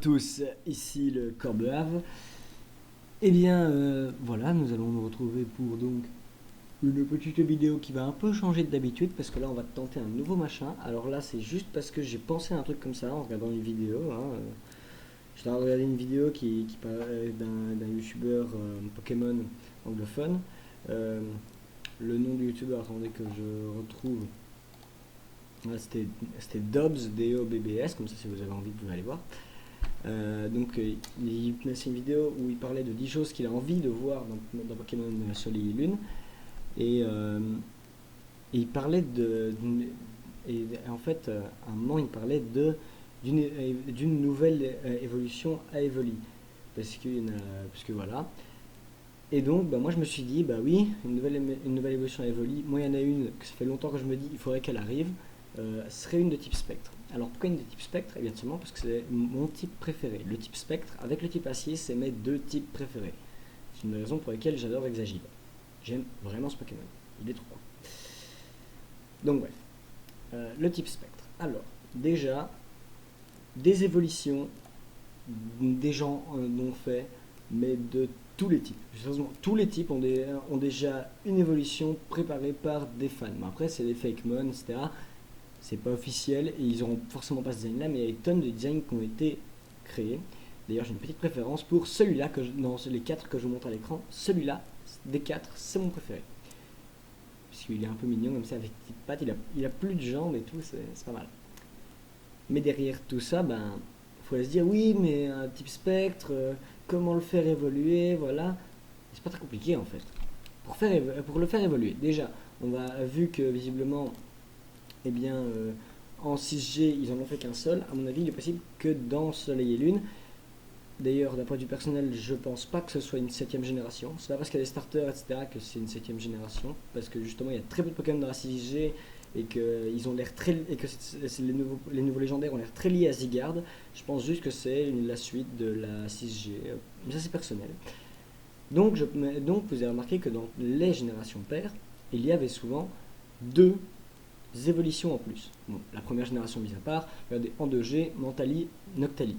tous, ici le Corbeave. Eh bien, voilà, nous allons nous retrouver pour donc une petite vidéo qui va un peu changer d'habitude parce que là on va tenter un nouveau machin. Alors là c'est juste parce que j'ai pensé à un truc comme ça en regardant une vidéo. J'étais en train de regarder une vidéo qui parlait d'un youtubeur Pokémon anglophone. Euh, le nom du youtubeur, attendez que je retrouve. Voilà, c'était Dobbs, D-O-B-B-S, comme ça si vous avez envie vous pouvez aller voir. Il passait une vidéo où il parlait de 10 choses qu'il a envie de voir dans Pokémon Soleil et Lune. Et, euh, et il parlait et en fait, à un moment, il parlait d'une nouvelle évolution à Evoli. Parce que voilà. Et donc, bah, moi, je me suis dit, bah oui, une nouvelle évolution à Evoli. Moi, il y en a une que ça fait longtemps que je me dis, il faudrait qu'elle arrive. Ce serait une de type spectre. Alors, pourquoi une de type spectre? Eh bien, seulement parce que c'est mon type préféré. Le type spectre, avec le type acier, c'est mes deux types préférés. C'est une raison pour laquelle j'adore Exagile. J'aime vraiment ce Pokémon. Il est trop cool. Donc bref, le type spectre. Alors, déjà, des évolutions, des gens en ont fait, mais de tous les types. Sérieusement, tous les types ont déjà une évolution préparée par des fans. Mais après, c'est des fake mon, etc. C'est pas officiel et ils n'auront forcément pas ce design là, mais il y a des tonnes de designs qui ont été créés. D'ailleurs, j'ai une petite préférence pour celui-là, dans les 4 que je vous montre à l'écran. Celui-là, des 4, c'est mon préféré. Puisqu'il est un peu mignon comme ça, avec des petites pattes, il a plus de jambes et tout, c'est pas mal. Mais derrière tout ça, ben, faut se dire, oui, mais un type spectre, comment le faire évoluer, voilà. C'est pas très compliqué en fait. Pour le faire évoluer, déjà, vu que visiblement, eh bien, en 6G, ils en ont fait qu'un seul, à mon avis, il est possible que dans Soleil et Lune. D'ailleurs, d'un point de vue personnel, je pense pas que ce soit une 7ème génération. C'est pas parce qu'il y a des starters, etc., que c'est une 7ème génération. Parce que justement, il y a très peu de Pokémon dans la 6G et que ils ont l'air très et que les nouveaux légendaires ont l'air très liés à Zygarde. Je pense juste que c'est la suite de la 6G. Mais ça, c'est personnel. Donc, vous avez remarqué que dans les générations paires, il y avait souvent deux évolutions en plus. Bon, la première génération mise à part, regardez en 2G, Mentali, Noctali.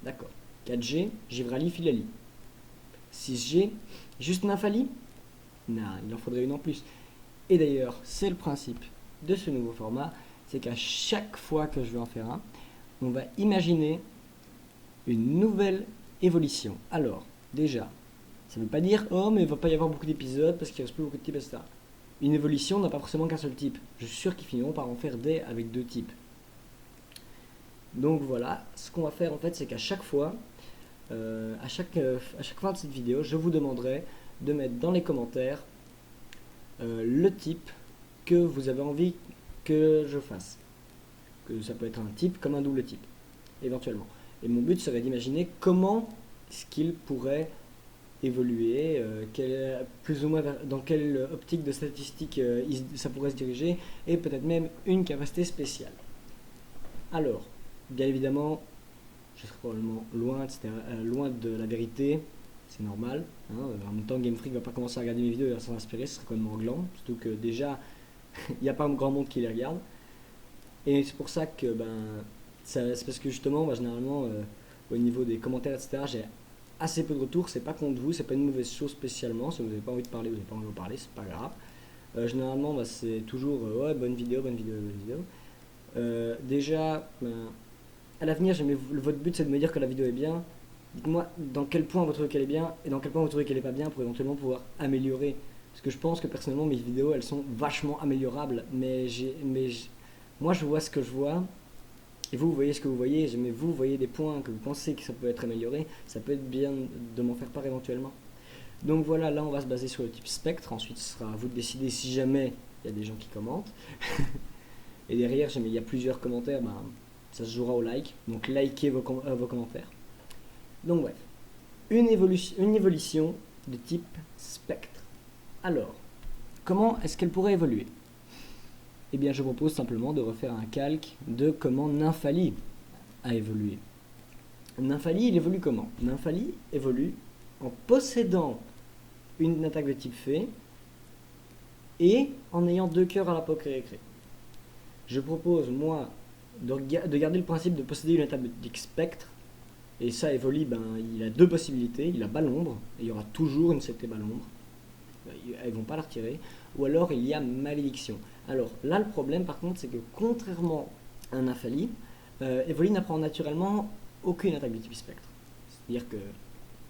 D'accord. 4G, Givrali, Filali. 6G, juste Nymphali? Non, il en faudrait une en plus. Et d'ailleurs, c'est le principe de ce nouveau format, c'est qu'à chaque fois que je vais en faire un, on va imaginer une nouvelle évolution. Alors, déjà, ça ne veut pas dire, oh, mais il ne va pas y avoir beaucoup d'épisodes parce qu'il ne reste plus beaucoup de types, etc. Une évolution n'a pas forcément qu'un seul type. Je suis sûr qu'ils finiront par en faire des avec deux types. Donc voilà, ce qu'on va faire en fait, c'est qu'à chaque fois, à chaque fin de cette vidéo, je vous demanderai de mettre dans les commentaires le type que vous avez envie que je fasse. Que ça peut être un type comme un double type, éventuellement. Et mon but serait d'imaginer comment est-ce qu'il pourrait évoluer, plus ou moins dans quelle optique de statistique ça pourrait se diriger, et peut-être même une capacité spéciale. Alors, bien évidemment, je serai probablement loin de la vérité, c'est normal. Hein. En même temps, Game Freak va pas commencer à regarder mes vidéos et à s'en inspirer, ce serait complètement gland. Surtout que déjà, il n'y a pas un grand monde qui les regarde. Et c'est pour ça que, c'est parce que justement, moi, généralement, au niveau des commentaires, etc., j'ai assez peu de retours. C'est pas contre vous, c'est pas une mauvaise chose spécialement. Si vous n'avez pas envie de parler, vous n'avez pas envie de parler, c'est pas grave. Généralement, c'est toujours ouais, bonne vidéo, bonne vidéo, bonne vidéo. Déjà, à l'avenir, votre but c'est de me dire que la vidéo est bien. Dites-moi dans quel point vous trouvez qu'elle est bien et dans quel point vous trouvez qu'elle est pas bien pour éventuellement pouvoir améliorer. Parce que je pense que personnellement mes vidéos elles sont vachement améliorables, moi je vois ce que je vois et vous voyez ce que vous voyez. Mais vous voyez des points que vous pensez que ça peut être amélioré, ça peut être bien de m'en faire part éventuellement. Donc voilà, là on va se baser sur le type spectre. Ensuite ce sera à vous de décider si jamais il y a des gens qui commentent. Et derrière, si jamais il y a plusieurs commentaires, ça se jouera au like. Donc likez vos commentaires. Donc bref, une évolution de type spectre. Alors, comment est-ce qu'elle pourrait évoluer? Eh bien, je propose simplement de refaire un calque de comment Nymphali a évolué. Nymphali, il évolue comment? Nymphali évolue en possédant une attaque de type fée et en ayant 2 cœurs à la Pokérécré. Je propose, moi, de garder le principe de posséder une attaque de type spectre Et ça, Evoli, ben, il a deux possibilités. Il a bas l'ombre, et il y aura toujours une CT bas l'ombre. Ils vont pas la retirer. Ou alors il y a malédiction. Alors là, le problème par contre, c'est que contrairement à un Infali, Evoli n'apprend naturellement aucune attaque de type spectre. C'est-à-dire que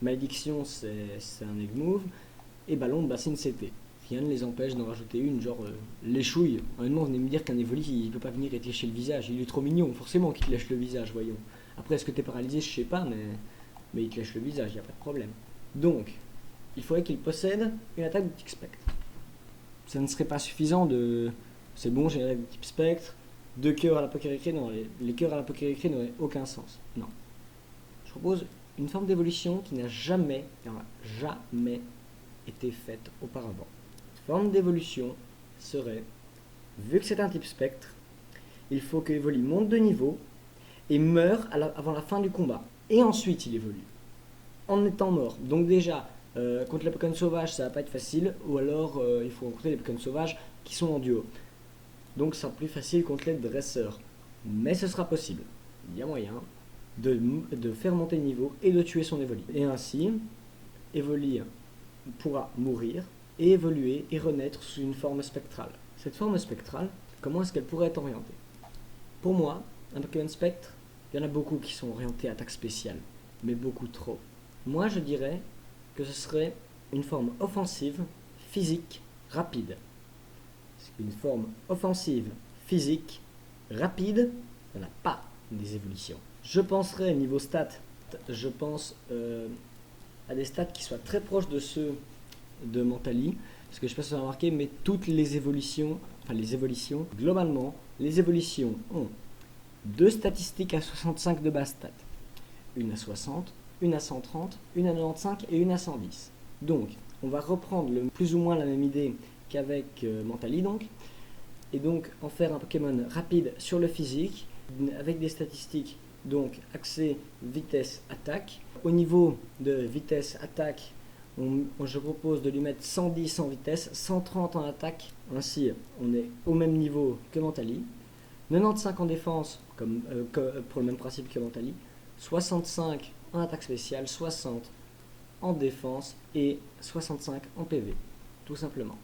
malédiction, c'est un egg move, et bas l'ombre, bah, c'est une CT. Rien ne les empêche d'en rajouter une, genre l'échouille. Honnêtement, venez me dire qu'un Evoli, il peut pas venir et te lécher le visage. Il est trop mignon, forcément qu'il te lèche le visage, voyons. Après, est-ce que t'es paralysé? Je sais pas, mais il te lèche le visage, il n'y a pas de problème. Donc, il faudrait qu'il possède une attaque de type spectre. Ça ne serait pas suffisant de... C'est bon, j'ai une attaque de type spectre, 2 cœurs à la Pokérécré, non, les cœurs à la Pokérécré n'auraient aucun sens. Non. Je propose une forme d'évolution qui n'a jamais été faite auparavant. Cette forme d'évolution serait, vu que c'est un type spectre, il faut que Evoli monte de niveau et meure avant la fin du combat. Et ensuite il évolue. En étant mort. Donc déjà, contre les Pokémon sauvages, ça va pas être facile. Ou alors, il faut rencontrer les Pokémon sauvages qui sont en duo. Donc ça sera plus facile contre les dresseurs. Mais ce sera possible. Il y a moyen de faire monter le niveau et de tuer son Evoli. Et ainsi, Evoli pourra mourir et évoluer et renaître sous une forme spectrale. Cette forme spectrale, comment est-ce qu'elle pourrait être orientée? Pour moi, un Pokémon spectre, il y en a beaucoup qui sont orientés à attaque spéciale. Mais beaucoup trop. Moi, je dirais que ce serait une forme offensive, physique, rapide. Parce qu'une forme offensive, physique, rapide, ça n'a pas des évolutions. Je penserais niveau stats, je pense à des stats qui soient très proches de ceux de Mentali. Parce que je ne sais pas si vous avez remarqué, mais toutes les évolutions, globalement, les évolutions ont deux statistiques à 65 de base stat. Une à 60, une à 130, une à 95 et une à 110. Donc, on va reprendre plus ou moins la même idée qu'avec Mentali, donc, et donc en faire un Pokémon rapide sur le physique, avec des statistiques, donc accès, vitesse, attaque. Au niveau de vitesse, attaque, je propose de lui mettre 110 en vitesse, 130 en attaque, ainsi on est au même niveau que Mentali. 95 en défense, pour le même principe que Mentali. 65 en attaque spéciale, 60 en défense et 65 en PV, tout simplement.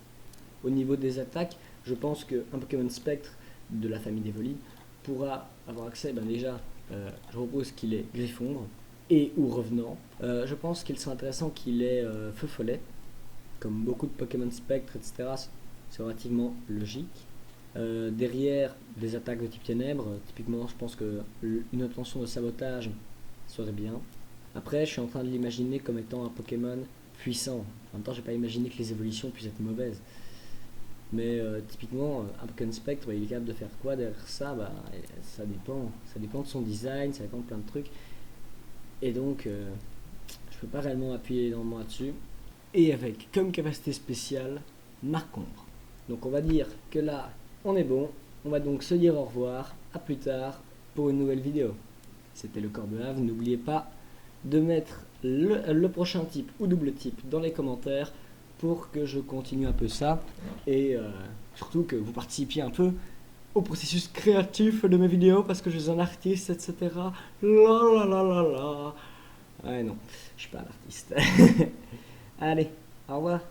Au niveau des attaques, je pense qu'un Pokémon spectre de la famille d'Evoli pourra avoir accès, déjà, je propose qu'il ait Griffondre et ou Revenant. Je pense qu'il serait intéressant qu'il ait Feu Follet, comme beaucoup de Pokémon spectre, etc. C'est relativement logique. Derrière, des attaques de type ténèbres, typiquement, je pense qu'une obtention de sabotage serait bien. Après, je suis en train de l'imaginer comme étant un Pokémon puissant. En même temps, je n'ai pas imaginé que les évolutions puissent être mauvaises. Mais typiquement, un Pokémon Spectre, il est capable de faire quoi derrière ça? Ça dépend de son design, ça dépend de plein de trucs. Et donc, je peux pas réellement appuyer énormément là-dessus. Et avec comme capacité spéciale, Marc-Ombre. Donc on va dire que là, on est bon. On va donc se dire au revoir, à plus tard pour une nouvelle vidéo. C'était le Corbeave. N'oubliez pas de mettre le prochain type ou double type dans les commentaires pour que je continue un peu ça et surtout que vous participiez un peu au processus créatif de mes vidéos parce que je suis un artiste, etc. La la la la la. Ouais, non, je suis pas un artiste. Allez, au revoir.